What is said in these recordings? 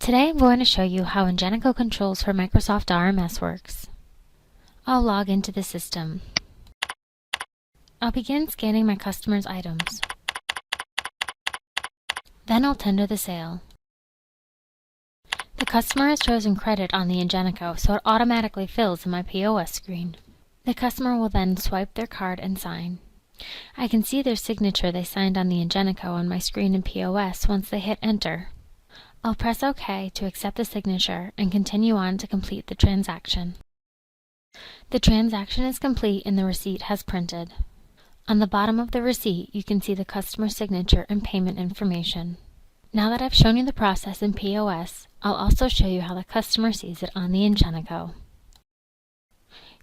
Today I'm going to show you how Ingenico controls for Microsoft RMS works. I'll log into the system. I'll begin scanning my customer's items. Then I'll tender the sale. The customer has chosen credit on the Ingenico, so it automatically fills in my POS screen. The customer will then swipe their card and sign. I can see their signature they signed on the Ingenico on my screen in POS once they hit enter. I'll press OK to accept the signature and continue on to complete the transaction. The transaction is complete and the receipt has printed. On the bottom of the receipt, you can see the customer signature and payment information. Now that I've shown you the process in POS, I'll also show you how the customer sees it on the Ingenico.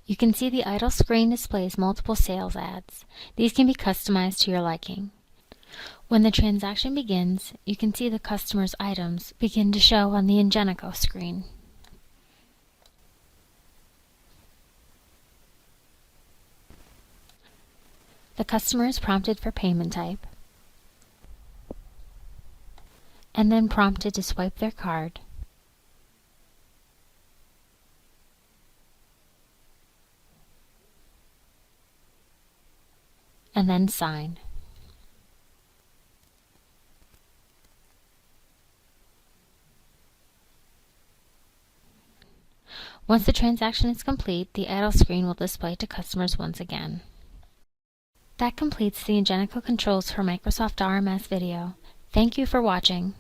You can see the idle screen displays multiple sales ads. These can be customized to your liking. When the transaction begins, you can see the customer's items begin to show on the Ingenico screen. The customer is prompted for payment type, and then prompted to swipe their card, and then sign. Once the transaction is complete, the idle screen will display to customers once again. That completes the Ingenico controls for Microsoft RMS video. Thank you for watching.